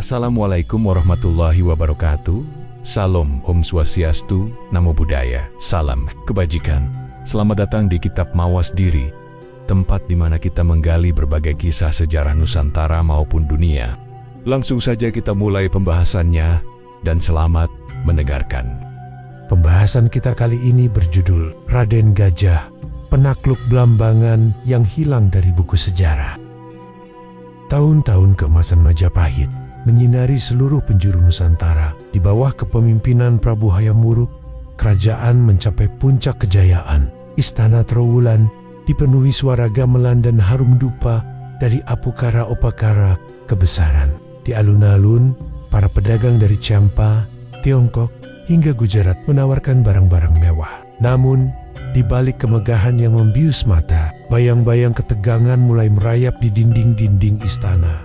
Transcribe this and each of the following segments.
Assalamualaikum warahmatullahi wabarakatuh. Salam Om Swastiastu, Namo Buddhaya, salam kebajikan. Selamat datang di Kitab Mawas Diri, tempat di mana kita menggali berbagai kisah sejarah Nusantara maupun dunia. Langsung saja kita mulai pembahasannya, dan selamat mendengarkan. Pembahasan kita kali ini berjudul Raden Gajah, penakluk Blambangan yang hilang dari buku sejarah. Tahun-tahun keemasan Majapahit menyinari seluruh penjuru Nusantara. Di bawah kepemimpinan Prabu Hayam Wuruk, kerajaan mencapai puncak kejayaan. Istana Trowulan dipenuhi suara gamelan dan harum dupa dari apukara-opakara kebesaran. Di alun-alun, para pedagang dari Champa, Tiongkok, hingga Gujarat menawarkan barang-barang mewah. Namun, di balik kemegahan yang membius mata, bayang-bayang ketegangan mulai merayap di dinding-dinding istana.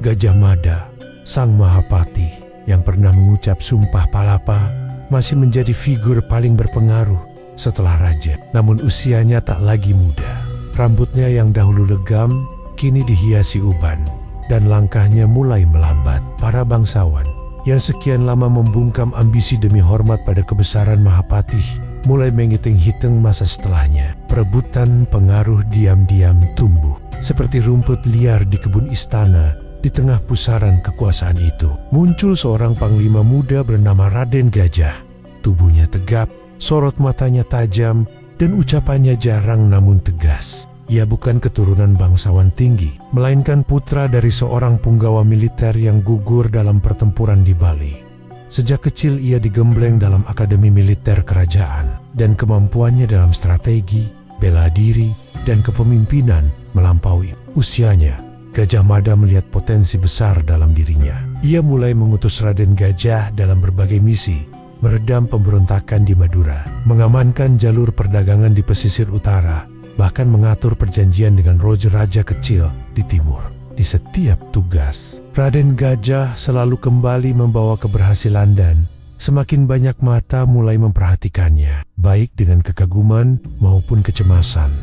Gajah Mada, sang Mahapati yang pernah mengucap sumpah palapa, masih menjadi figur paling berpengaruh setelah raja. Namun usianya tak lagi muda. Rambutnya yang dahulu legam, kini dihiasi uban, dan langkahnya mulai melambat. Para bangsawan yang sekian lama membungkam ambisi demi hormat pada kebesaran Mahapati mulai menghitung-hitung masa setelahnya. Perebutan pengaruh diam-diam tumbuh, seperti rumput liar di kebun istana. Di tengah pusaran kekuasaan itu, muncul seorang panglima muda bernama Raden Gajah. Tubuhnya tegap, sorot matanya tajam, dan ucapannya jarang namun tegas. Ia bukan keturunan bangsawan tinggi, melainkan putra dari seorang punggawa militer yang gugur dalam pertempuran di Bali. Sejak kecil ia digembleng dalam akademi militer kerajaan, dan kemampuannya dalam strategi, bela diri, dan kepemimpinan melampaui usianya. Gajah Mada melihat potensi besar dalam dirinya. Ia mulai mengutus Raden Gajah dalam berbagai misi, meredam pemberontakan di Madura, mengamankan jalur perdagangan di pesisir utara, bahkan mengatur perjanjian dengan raja-raja kecil di timur. Di setiap tugas, Raden Gajah selalu kembali membawa keberhasilan dan semakin banyak mata mulai memperhatikannya, baik dengan kekaguman maupun kecemasan.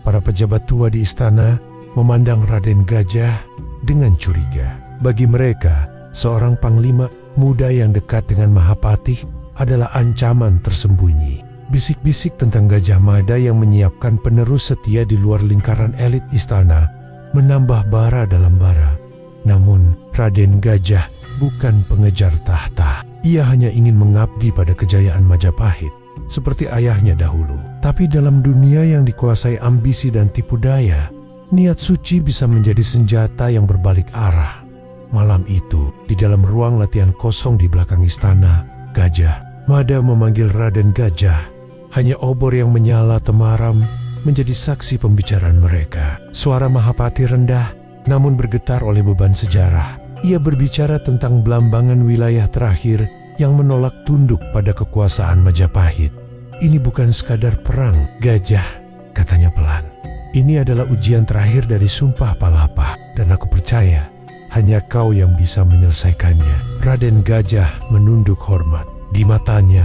Para pejabat tua di istana memandang Raden Gajah dengan curiga. Bagi mereka, seorang panglima muda yang dekat dengan Mahapati adalah ancaman tersembunyi. Bisik-bisik tentang Gajah Mada yang menyiapkan penerus setia di luar lingkaran elit istana menambah bara dalam bara. Namun, Raden Gajah bukan pengejar tahta. Ia hanya ingin mengabdi pada kejayaan Majapahit seperti ayahnya dahulu. Tapi dalam dunia yang dikuasai ambisi dan tipu daya, niat suci bisa menjadi senjata yang berbalik arah. Malam itu, di dalam ruang latihan kosong di belakang istana, Gajah Mada memanggil Raden Gajah. Hanya obor yang menyala temaram menjadi saksi pembicaraan mereka. Suara Mahapati rendah, namun bergetar oleh beban sejarah. Ia berbicara tentang Blambangan, wilayah terakhir yang menolak tunduk pada kekuasaan Majapahit. Ini bukan sekadar perang, Gajah, katanya pelan. Ini adalah ujian terakhir dari sumpah palapa, dan aku percaya hanya kau yang bisa menyelesaikannya. Raden Gajah menunduk hormat. Di matanya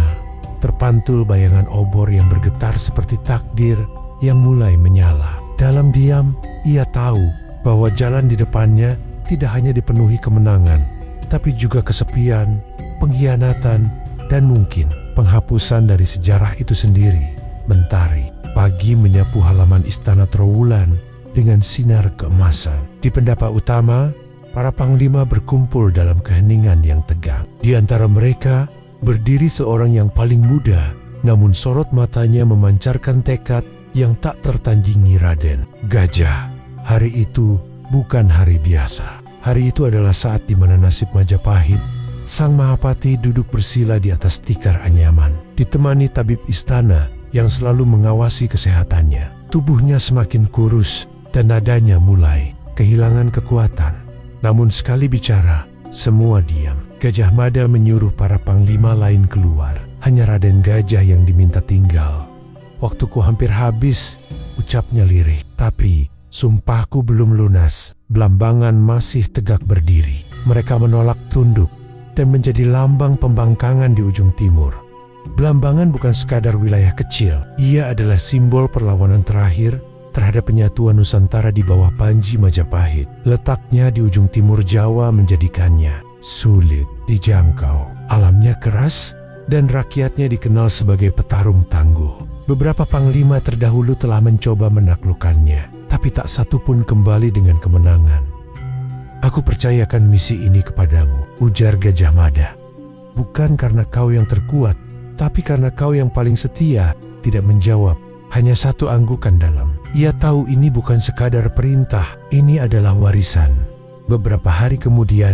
terpantul bayangan obor yang bergetar seperti takdir yang mulai menyala. Dalam diam, ia tahu bahwa jalan di depannya tidak hanya dipenuhi kemenangan, tapi juga kesepian, pengkhianatan, dan mungkin penghapusan dari sejarah itu sendiri. Mentari pagi menyapu halaman istana Trowulan dengan sinar keemasan. Di pendapa utama, para panglima berkumpul dalam keheningan yang tegang. Di antara mereka berdiri seorang yang paling muda, namun sorot matanya memancarkan tekad yang tak tertandingi. Raden Gajah. Hari itu bukan hari biasa. Hari itu adalah saat di mana nasib Majapahit, sang Mahapati, duduk bersila di atas tikar anyaman, ditemani tabib istana yang selalu mengawasi kesehatannya. Tubuhnya semakin kurus dan nadanya mulai kehilangan kekuatan. Namun sekali bicara, semua diam. Gajah Mada menyuruh para panglima lain keluar. Hanya Raden Gajah yang diminta tinggal. Waktuku hampir habis, ucapnya lirih. Tapi sumpahku belum lunas. Blambangan masih tegak berdiri. Mereka menolak tunduk dan menjadi lambang pembangkangan di ujung timur. Blambangan bukan sekadar wilayah kecil. Ia adalah simbol perlawanan terakhir terhadap penyatuan Nusantara di bawah Panji Majapahit. Letaknya di ujung timur Jawa menjadikannya sulit dijangkau. Alamnya keras dan rakyatnya dikenal sebagai petarung tangguh. Beberapa panglima terdahulu telah mencoba menaklukkannya, tapi tak satu pun kembali dengan kemenangan. "Aku percayakan misi ini kepadamu," ujar Gajah Mada. "Bukan karena kau yang terkuat, tapi karena kau yang paling setia." Tidak menjawab, hanya satu anggukan dalam. Ia tahu ini bukan sekadar perintah, ini adalah warisan. Beberapa hari kemudian,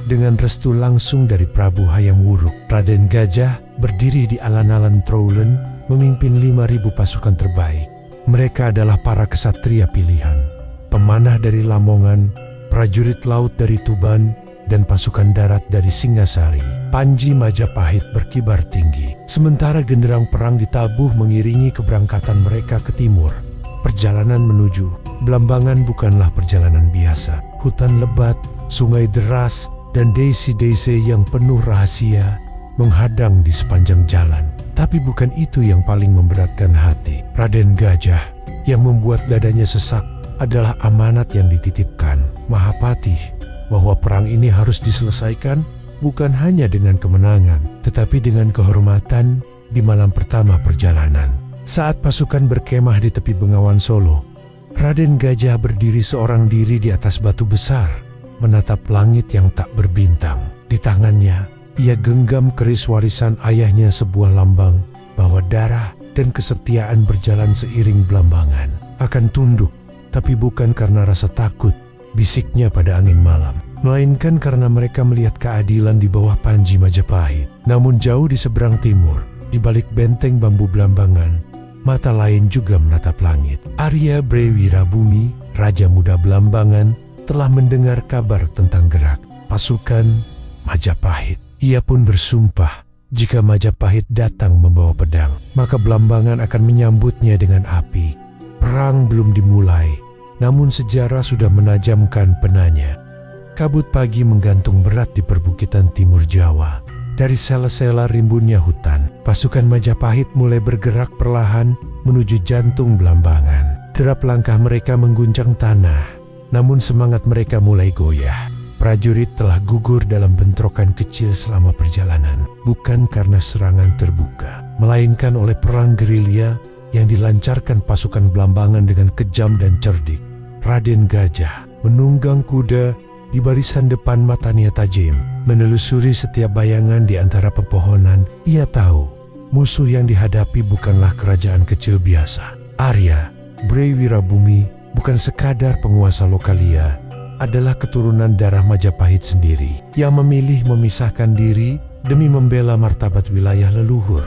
dengan restu langsung dari Prabu Hayam Wuruk, Raden Gajah berdiri di alun-alun Trowlen memimpin 5.000 pasukan terbaik. Mereka adalah para kesatria pilihan, pemanah dari Lamongan, prajurit laut dari Tuban, dan pasukan darat dari Singasari. Panji Majapahit berkibar tinggi, sementara genderang perang ditabuh mengiringi keberangkatan mereka ke timur. Perjalanan menuju Blambangan bukanlah perjalanan biasa. Hutan lebat, sungai deras, dan desa-desa yang penuh rahasia menghadang di sepanjang jalan. Tapi bukan itu yang paling memberatkan hati Raden Gajah. Yang membuat dadanya sesak adalah amanat yang dititipkan Mahapatih, bahwa perang ini harus diselesaikan bukan hanya dengan kemenangan, tetapi dengan kehormatan di malam pertama perjalanan. Saat pasukan berkemah di tepi Bengawan Solo, Raden Gajah berdiri seorang diri di atas batu besar, menatap langit yang tak berbintang. Di tangannya, ia genggam keris warisan ayahnya, sebuah lambang bahwa darah dan kesetiaan berjalan seiring Blambangan. Akan tunduk, tapi bukan karena rasa takut, bisiknya pada angin malam, melainkan karena mereka melihat keadilan di bawah Panji Majapahit. Namun jauh di seberang timur, di balik benteng bambu Blambangan, mata lain juga menatap langit. Arya Brewirabumi, Raja Muda Blambangan, telah mendengar kabar tentang gerak pasukan Majapahit. Ia pun bersumpah, jika Majapahit datang membawa pedang, maka Blambangan akan menyambutnya dengan api. Perang belum dimulai, namun sejarah sudah menajamkan penanya. Kabut pagi menggantung berat di perbukitan timur Jawa. Dari sela-sela rimbunnya hutan, pasukan Majapahit mulai bergerak perlahan menuju jantung Blambangan. Derap langkah mereka mengguncang tanah, namun semangat mereka mulai goyah. Prajurit telah gugur dalam bentrokan kecil selama perjalanan, bukan karena serangan terbuka, melainkan oleh perang gerilya yang dilancarkan pasukan Blambangan dengan kejam dan cerdik. Raden Gajah menunggang kuda di barisan depan, matanya tajam, menelusuri setiap bayangan di antara pepohonan. Ia tahu musuh yang dihadapi bukanlah kerajaan kecil biasa. Arya Brewirabumi bukan sekadar penguasa lokalia, adalah keturunan darah Majapahit sendiri yang memilih memisahkan diri demi membela martabat wilayah leluhur.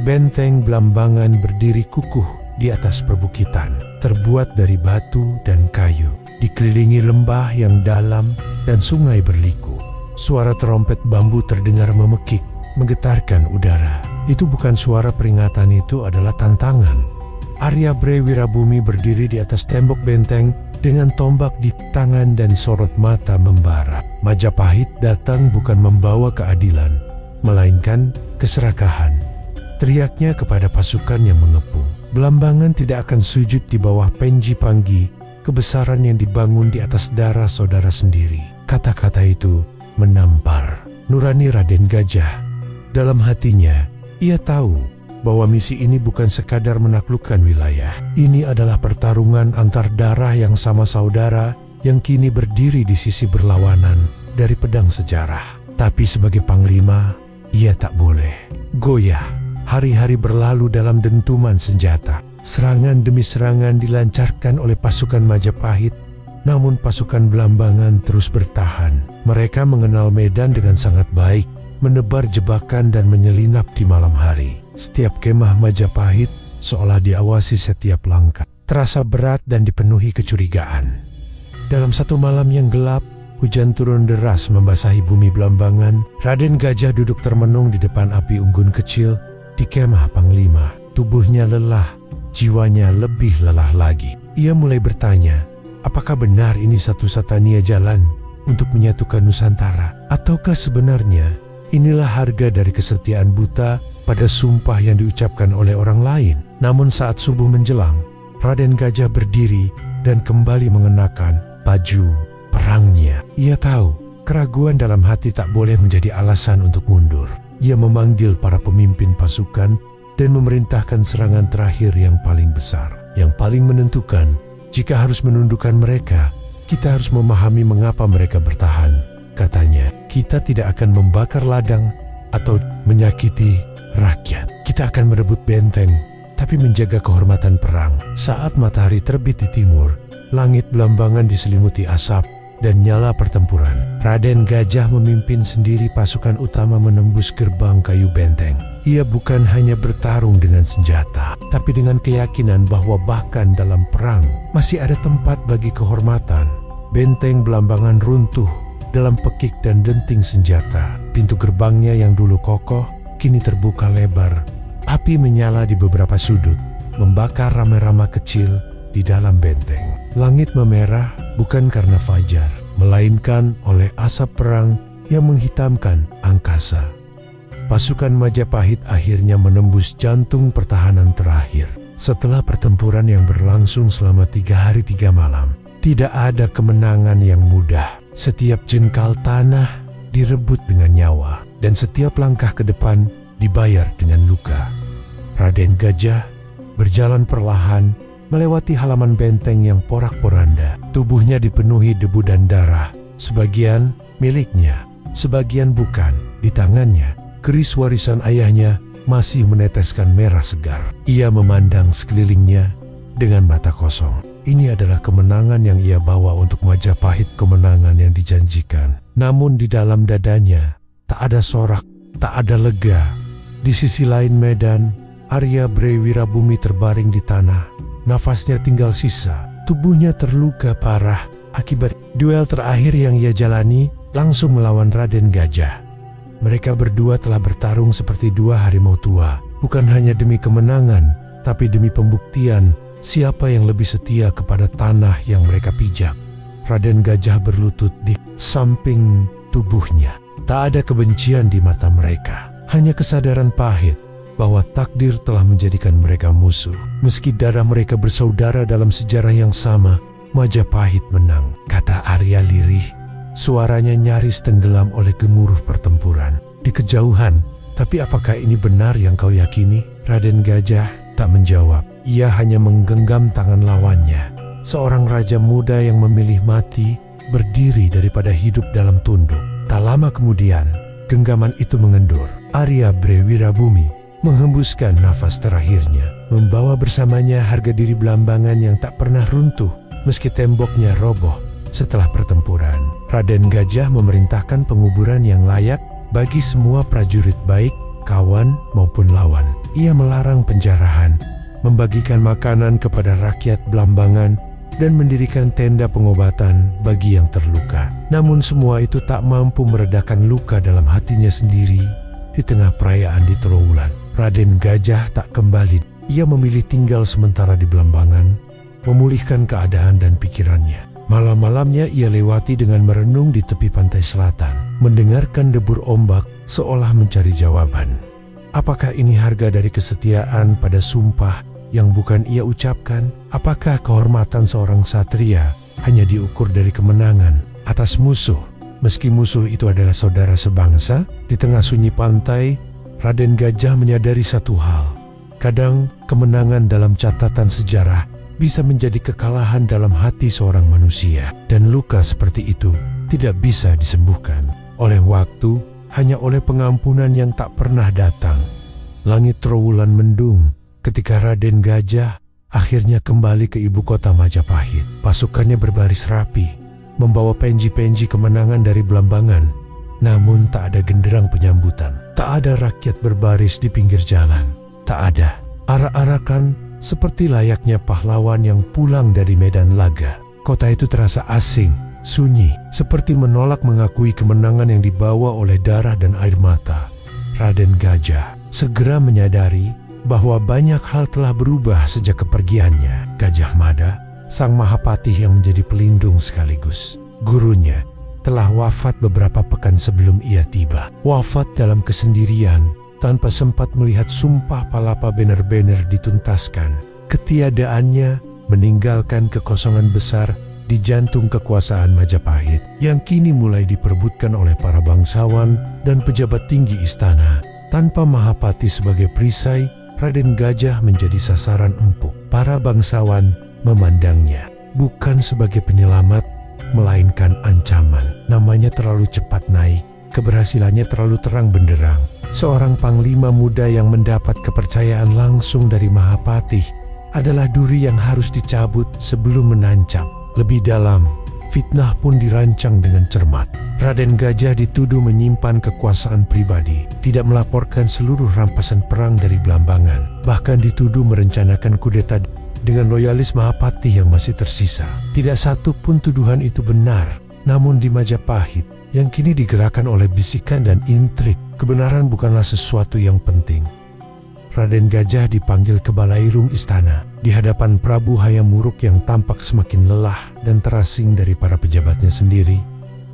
Benteng Blambangan berdiri kukuh di atas perbukitan, terbuat dari batu dan kayu, dikelilingi lembah yang dalam dan sungai berliku. Suara trompet bambu terdengar memekik, menggetarkan udara. Itu bukan suara peringatan, itu adalah tantangan. Arya Brewirabumi berdiri di atas tembok benteng dengan tombak di tangan dan sorot mata membara. Majapahit datang bukan membawa keadilan, melainkan keserakahan. Teriaknya kepada pasukan yang mengepung. Blambangan tidak akan sujud di bawah Panji Panggi, kebesaran yang dibangun di atas darah saudara sendiri. Kata-kata itu menampar nurani Raden Gajah. Dalam hatinya, ia tahu bahwa misi ini bukan sekadar menaklukkan wilayah. Ini adalah pertarungan antar darah yang sama saudara, yang kini berdiri di sisi berlawanan dari pedang sejarah. Tapi sebagai panglima, ia tak boleh goyah. Hari-hari berlalu dalam dentuman senjata. Serangan demi serangan dilancarkan oleh pasukan Majapahit, namun pasukan Blambangan terus bertahan. Mereka mengenal medan dengan sangat baik, menebar jebakan dan menyelinap di malam hari. Setiap kemah Majapahit seolah diawasi setiap langkah, terasa berat dan dipenuhi kecurigaan. Dalam satu malam yang gelap, hujan turun deras membasahi bumi Blambangan. Raden Gajah duduk termenung di depan api unggun kecil di kemah Panglima. Tubuhnya lelah, jiwanya lebih lelah lagi. Ia mulai bertanya, apakah benar ini satu-satunya jalan untuk menyatukan Nusantara? Ataukah sebenarnya inilah harga dari kesetiaan buta pada sumpah yang diucapkan oleh orang lain? Namun saat subuh menjelang, Raden Gajah berdiri dan kembali mengenakan baju perangnya. Ia tahu Keraguan dalam hati tak boleh menjadi alasan untuk mundur. Ia memanggil para pemimpin pasukan dan memerintahkan serangan terakhir yang paling besar, yang paling menentukan. Jika harus menundukkan mereka, kita harus memahami mengapa mereka bertahan. Katanya, kita tidak akan membakar ladang atau menyakiti rakyat. Kita akan merebut benteng, tapi menjaga kehormatan perang. Saat matahari terbit di timur, langit Blambangan diselimuti asap dan nyala pertempuran. Raden Gajah memimpin sendiri pasukan utama menembus gerbang kayu benteng. Ia bukan hanya bertarung dengan senjata, tapi dengan keyakinan bahwa bahkan dalam perang masih ada tempat bagi kehormatan. Benteng Blambangan runtuh dalam pekik dan denting senjata. Pintu gerbangnya yang dulu kokoh kini terbuka lebar. Api menyala di beberapa sudut, membakar rama-rama kecil di dalam benteng. Langit memerah bukan karena fajar, melainkan oleh asap perang yang menghitamkan angkasa. Pasukan Majapahit akhirnya menembus jantung pertahanan terakhir. Setelah pertempuran yang berlangsung selama 3 hari 3 malam, tidak ada kemenangan yang mudah. Setiap jengkal tanah direbut dengan nyawa, dan setiap langkah ke depan dibayar dengan luka. Raden Gajah berjalan perlahan melewati halaman benteng yang porak-poranda. Tubuhnya dipenuhi debu dan darah, sebagian miliknya, sebagian bukan. Di tangannya, keris warisan ayahnya masih meneteskan merah segar. Ia memandang sekelilingnya dengan mata kosong. Ini adalah kemenangan yang ia bawa untuk Majapahit, kemenangan yang dijanjikan. Namun di dalam dadanya, tak ada sorak, tak ada lega. Di sisi lain medan, Arya Bre Wirabumi terbaring di tanah. Nafasnya tinggal sisa. Tubuhnya terluka parah akibat duel terakhir yang ia jalani langsung melawan Raden Gajah. Mereka berdua telah bertarung seperti 2 harimau tua. Bukan hanya demi kemenangan, tapi demi pembuktian siapa yang lebih setia kepada tanah yang mereka pijak. Raden Gajah berlutut di samping tubuhnya. Tak ada kebencian di mata mereka, hanya kesadaran pahit bahwa takdir telah menjadikan mereka musuh. Meski darah mereka bersaudara dalam sejarah yang sama, Majapahit menang, kata Arya lirih. Suaranya nyaris tenggelam oleh gemuruh pertempuran. Di kejauhan, tapi apakah ini benar yang kau yakini? Raden Gajah tak menjawab. Ia hanya menggenggam tangan lawannya. Seorang raja muda yang memilih mati berdiri daripada hidup dalam tunduk. Tak lama kemudian, genggaman itu mengendur. Arya Bre Wirabumi menghembuskan nafas terakhirnya, membawa bersamanya harga diri Blambangan yang tak pernah runtuh meski temboknya roboh setelah pertempuran. Raden Gajah memerintahkan penguburan yang layak bagi semua prajurit baik, kawan maupun lawan. Ia melarang penjarahan, membagikan makanan kepada rakyat Blambangan, dan mendirikan tenda pengobatan bagi yang terluka. Namun semua itu tak mampu meredakan luka dalam hatinya sendiri di tengah perayaan di Trowulan. Raden Gajah tak kembali. Ia memilih tinggal sementara di Blambangan, memulihkan keadaan dan pikirannya. Malam-malamnya ia lewati dengan merenung di tepi pantai selatan, mendengarkan debur ombak seolah mencari jawaban. Apakah ini harga dari kesetiaan pada sumpah yang bukan ia ucapkan? Apakah kehormatan seorang satria hanya diukur dari kemenangan atas musuh, meski musuh itu adalah saudara sebangsa? Di tengah sunyi pantai, Raden Gajah menyadari satu hal. Kadang kemenangan dalam catatan sejarah bisa menjadi kekalahan dalam hati seorang manusia, dan luka seperti itu tidak bisa disembuhkan oleh waktu, hanya oleh pengampunan yang tak pernah datang. Langit Trowulan mendung ketika Raden Gajah akhirnya kembali ke ibu kota Majapahit. Pasukannya berbaris rapi, membawa penji-penji kemenangan dari Blambangan. Namun tak ada genderang penyambutan. Tak ada rakyat berbaris di pinggir jalan. Tak ada arak-arakan seperti layaknya pahlawan yang pulang dari medan laga. Kota itu terasa asing, sunyi, seperti menolak mengakui kemenangan yang dibawa oleh darah dan air mata. Raden Gajah segera menyadari bahwa banyak hal telah berubah sejak kepergiannya. Gajah Mada, sang Mahapatih yang menjadi pelindung sekaligus gurunya, telah wafat beberapa pekan sebelum ia tiba. Wafat dalam kesendirian, tanpa sempat melihat sumpah Palapa benar-benar dituntaskan. Ketiadaannya meninggalkan kekosongan besar di jantung kekuasaan Majapahit yang kini mulai diperebutkan oleh para bangsawan dan pejabat tinggi istana. Tanpa Mahapati sebagai perisai, Raden Gajah menjadi sasaran empuk. Para bangsawan memandangnya bukan sebagai penyelamat, melainkan ancaman. Namanya terlalu cepat naik, keberhasilannya terlalu terang benderang. Seorang panglima muda yang mendapat kepercayaan langsung dari Mahapati adalah duri yang harus dicabut sebelum menancap. Lebih dalam, fitnah pun dirancang dengan cermat. Raden Gajah dituduh menyimpan kekuasaan pribadi, tidak melaporkan seluruh rampasan perang dari Blambangan, bahkan dituduh merencanakan kudeta dengan loyalis Mahapati yang masih tersisa. Tidak satu pun tuduhan itu benar, namun di Majapahit yang kini digerakkan oleh bisikan dan intrik, kebenaran bukanlah sesuatu yang penting. Raden Gajah dipanggil ke balairung istana di hadapan Prabu Hayam Wuruk yang tampak semakin lelah dan terasing dari para pejabatnya sendiri.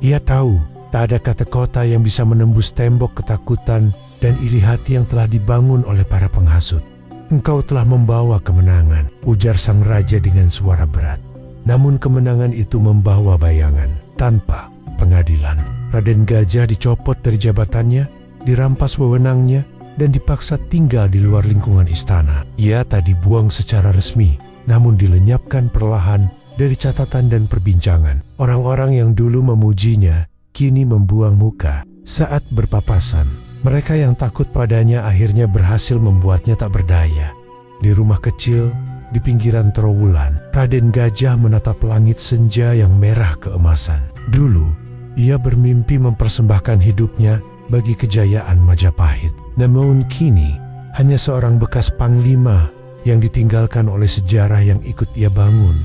Ia tahu tak ada kata kota yang bisa menembus tembok ketakutan dan iri hati yang telah dibangun oleh para penghasut. "Engkau telah membawa kemenangan," ujar sang raja dengan suara berat. Namun kemenangan itu membawa bayangan tanpa pengadilan. Raden Gajah dicopot dari jabatannya, dirampas wewenangnya, dan dipaksa tinggal di luar lingkungan istana. Ia tak dibuang secara resmi, namun dilenyapkan perlahan dari catatan dan perbincangan. Orang-orang yang dulu memujinya kini membuang muka saat berpapasan. Mereka yang takut padanya akhirnya berhasil membuatnya tak berdaya. Di rumah kecil di pinggiran Trowulan, Raden Gajah menatap langit senja yang merah keemasan. Dulu, ia bermimpi mempersembahkan hidupnya bagi kejayaan Majapahit. Namun kini, hanya seorang bekas panglima yang ditinggalkan oleh sejarah yang ikut ia bangun.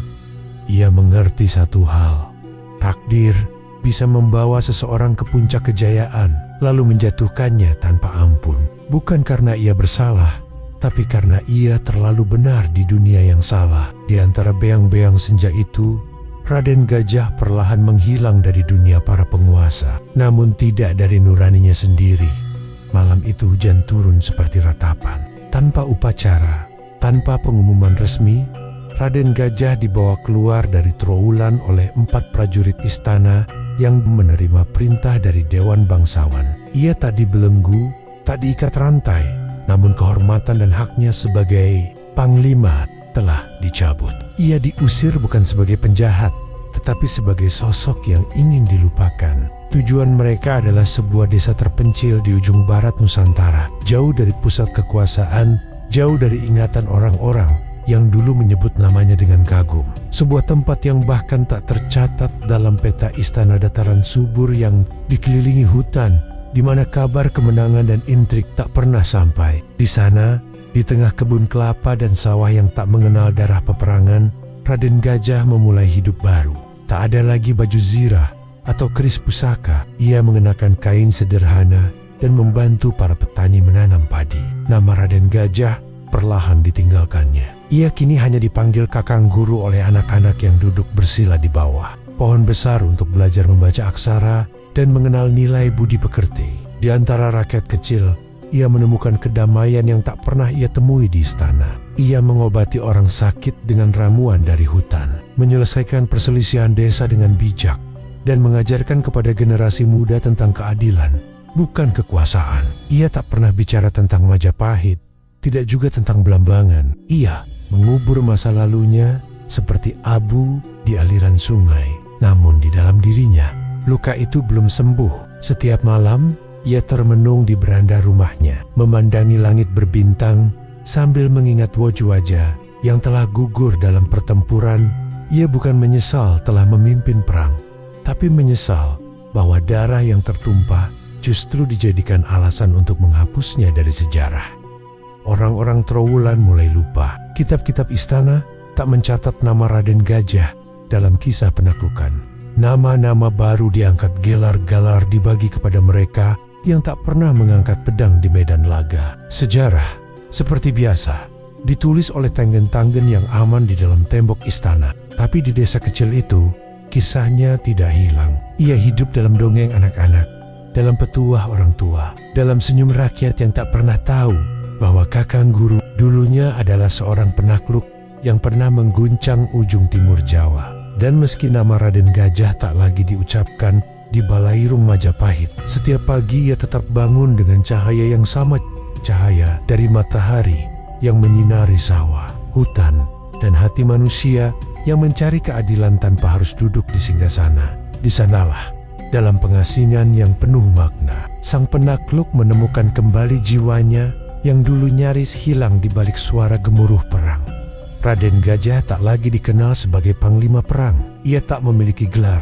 Ia mengerti satu hal, takdir bisa membawa seseorang ke puncak kejayaan, lalu menjatuhkannya tanpa ampun. Bukan karena ia bersalah, tapi karena ia terlalu benar di dunia yang salah. Di antara beang-beang senja itu, Raden Gajah perlahan menghilang dari dunia para penguasa, namun tidak dari nuraninya sendiri. Malam itu hujan turun seperti ratapan. Tanpa upacara, tanpa pengumuman resmi, Raden Gajah dibawa keluar dari Trowulan oleh 4 prajurit istana yang menerima perintah dari Dewan Bangsawan. Ia tak dibelenggu, tak diikat rantai, namun kehormatan dan haknya sebagai panglima telah dicabut. Ia diusir bukan sebagai penjahat, tetapi sebagai sosok yang ingin dilupakan. Tujuan mereka adalah sebuah desa terpencil di ujung barat Nusantara, jauh dari pusat kekuasaan, jauh dari ingatan orang-orang yang dulu menyebut namanya dengan kagum. Sebuah tempat yang bahkan tak tercatat dalam peta istana dataran subur yang dikelilingi hutan, di mana kabar kemenangan dan intrik tak pernah sampai. Di sana, di tengah kebun kelapa dan sawah yang tak mengenal darah peperangan, Raden Gajah memulai hidup baru. Tak ada lagi baju zirah atau keris pusaka. Ia mengenakan kain sederhana dan membantu para petani menanam padi. Nama Raden Gajah perlahan ditinggalkannya. Ia kini hanya dipanggil kakang guru oleh anak-anak yang duduk bersila di bawah pohon besar untuk belajar membaca aksara dan mengenal nilai budi pekerti. Di antara rakyat kecil, ia menemukan kedamaian yang tak pernah ia temui di istana. Ia mengobati orang sakit dengan ramuan dari hutan, menyelesaikan perselisihan desa dengan bijak, dan mengajarkan kepada generasi muda tentang keadilan, bukan kekuasaan. Ia tak pernah bicara tentang Majapahit, tidak juga tentang Blambangan. Ia mengubur masa lalunya seperti abu di aliran sungai. Namun di dalam dirinya, luka itu belum sembuh. Setiap malam, ia termenung di beranda rumahnya, memandangi langit berbintang sambil mengingat wajah yang telah gugur dalam pertempuran. Ia bukan menyesal telah memimpin perang, tapi menyesal bahwa darah yang tertumpah justru dijadikan alasan untuk menghapusnya dari sejarah. Orang-orang Trowulan mulai lupa. Kitab-kitab istana tak mencatat nama Raden Gajah dalam kisah penaklukan. Nama-nama baru diangkat gelar-gelar dibagi kepada mereka yang tak pernah mengangkat pedang di medan laga. Sejarah, seperti biasa, ditulis oleh tanggen-tanggen yang aman di dalam tembok istana. Tapi di desa kecil itu, kisahnya tidak hilang. Ia hidup dalam dongeng anak-anak, dalam petuah orang tua, dalam senyum rakyat yang tak pernah tahu bahwa kakang guru dulunya adalah seorang penakluk yang pernah mengguncang ujung timur Jawa. Dan meski nama Raden Gajah tak lagi diucapkan di Balairung Majapahit, setiap pagi ia tetap bangun dengan cahaya yang sama, cahaya dari matahari yang menyinari sawah, hutan, dan hati manusia yang mencari keadilan tanpa harus duduk di singgasana. Di sanalah, dalam pengasingan yang penuh makna, sang penakluk menemukan kembali jiwanya yang dulu nyaris hilang di balik suara gemuruh perang. Raden Gajah tak lagi dikenal sebagai panglima perang. Ia tak memiliki gelar,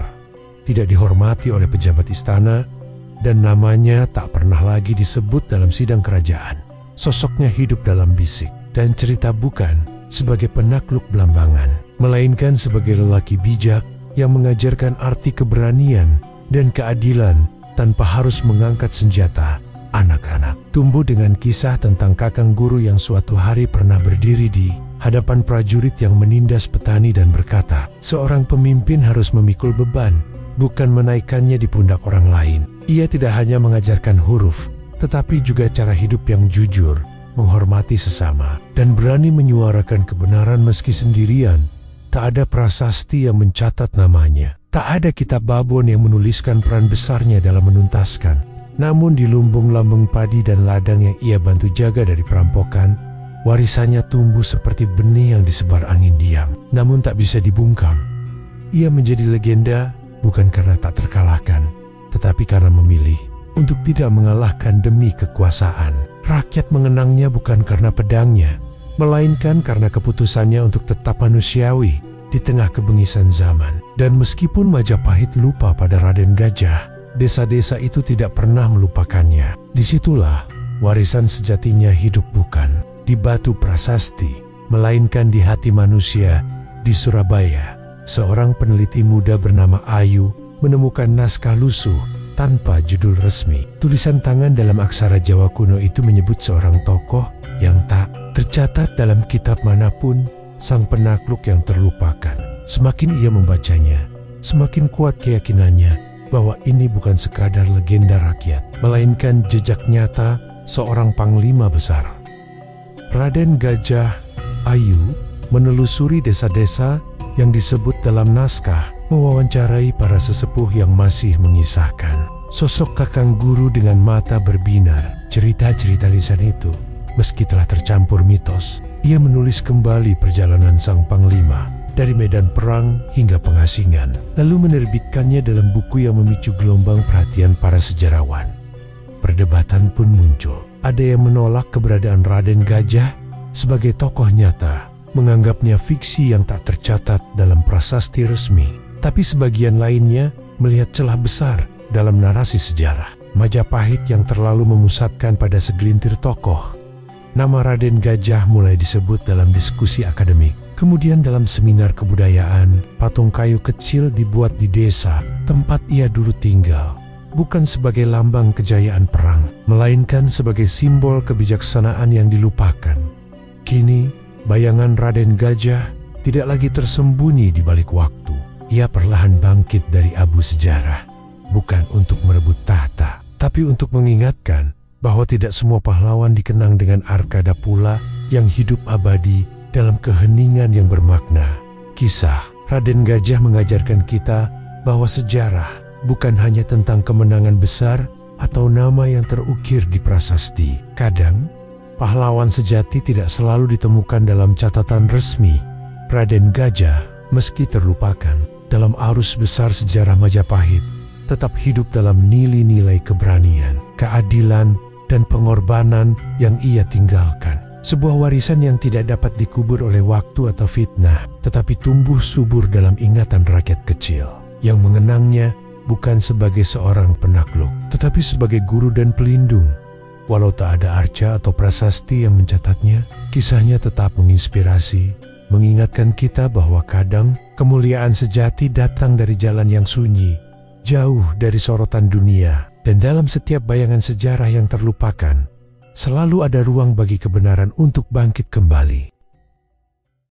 tidak dihormati oleh pejabat istana, dan namanya tak pernah lagi disebut dalam sidang kerajaan. Sosoknya hidup dalam bisik dan cerita, bukan sebagai penakluk Blambangan, melainkan sebagai lelaki bijak yang mengajarkan arti keberanian dan keadilan tanpa harus mengangkat senjata. Anak-anak tumbuh dengan kisah tentang kakang guru yang suatu hari pernah berdiri di hadapan prajurit yang menindas petani dan berkata, seorang pemimpin harus memikul beban, bukan menaikkannya di pundak orang lain. Ia tidak hanya mengajarkan huruf, tetapi juga cara hidup yang jujur, menghormati sesama, dan berani menyuarakan kebenaran meski sendirian. Tak ada prasasti yang mencatat namanya. Tak ada kitab babon yang menuliskan peran besarnya dalam menuntaskan. Namun di lumbung lambung padi dan ladang yang ia bantu jaga dari perampokan, warisannya tumbuh seperti benih yang disebar angin diam, namun tak bisa dibungkam. Ia menjadi legenda bukan karena tak terkalahkan, tetapi karena memilih untuk tidak mengalahkan demi kekuasaan. Rakyat mengenangnya bukan karena pedangnya, melainkan karena keputusannya untuk tetap manusiawi di tengah kebengisan zaman. Dan meskipun Majapahit lupa pada Raden Gajah, desa-desa itu tidak pernah melupakannya. Disitulah warisan sejatinya hidup, bukan di batu prasasti, melainkan di hati manusia. Di Surabaya, seorang peneliti muda bernama Ayu menemukan naskah lusuh tanpa judul resmi. Tulisan tangan dalam aksara Jawa kuno itu menyebut seorang tokoh yang tak tercatat dalam kitab manapun, sang penakluk yang terlupakan. Semakin ia membacanya, semakin kuat keyakinannya bahwa ini bukan sekadar legenda rakyat, melainkan jejak nyata seorang panglima besar. Raden Gajah Ayu menelusuri desa-desa yang disebut dalam naskah, mewawancarai para sesepuh yang masih mengisahkan sosok kakang guru dengan mata berbinar. Cerita-cerita lisan itu, meski telah tercampur mitos, ia menulis kembali perjalanan sang panglima dari medan perang hingga pengasingan, lalu menerbitkannya dalam buku yang memicu gelombang perhatian para sejarawan. Perdebatan pun muncul. Ada yang menolak keberadaan Raden Gajah sebagai tokoh nyata, menganggapnya fiksi yang tak tercatat dalam prasasti resmi. Tapi sebagian lainnya melihat celah besar dalam narasi sejarah Majapahit yang terlalu memusatkan pada segelintir tokoh. Nama Raden Gajah mulai disebut dalam diskusi akademik. Kemudian dalam seminar kebudayaan, patung kayu kecil dibuat di desa tempat ia dulu tinggal, bukan sebagai lambang kejayaan perang, melainkan sebagai simbol kebijaksanaan yang dilupakan. Kini, bayangan Raden Gajah tidak lagi tersembunyi di balik waktu. Ia perlahan bangkit dari abu sejarah, bukan untuk merebut tahta, tapi untuk mengingatkan bahwa tidak semua pahlawan dikenang dengan arkada pula yang hidup abadi dalam keheningan yang bermakna. Kisah Raden Gajah mengajarkan kita bahwa sejarah bukan hanya tentang kemenangan besar atau nama yang terukir di prasasti. Kadang, pahlawan sejati tidak selalu ditemukan dalam catatan resmi. Raden Gajah, meski terlupakan dalam arus besar sejarah Majapahit, tetap hidup dalam nilai-nilai keberanian, keadilan, dan pengorbanan yang ia tinggalkan. Sebuah warisan yang tidak dapat dikubur oleh waktu atau fitnah, tetapi tumbuh subur dalam ingatan rakyat kecil yang mengenangnya bukan sebagai seorang penakluk, tetapi sebagai guru dan pelindung. Walau tak ada arca atau prasasti yang mencatatnya, kisahnya tetap menginspirasi, mengingatkan kita bahwa kadang kemuliaan sejati datang dari jalan yang sunyi, jauh dari sorotan dunia, dan dalam setiap bayangan sejarah yang terlupakan, selalu ada ruang bagi kebenaran untuk bangkit kembali.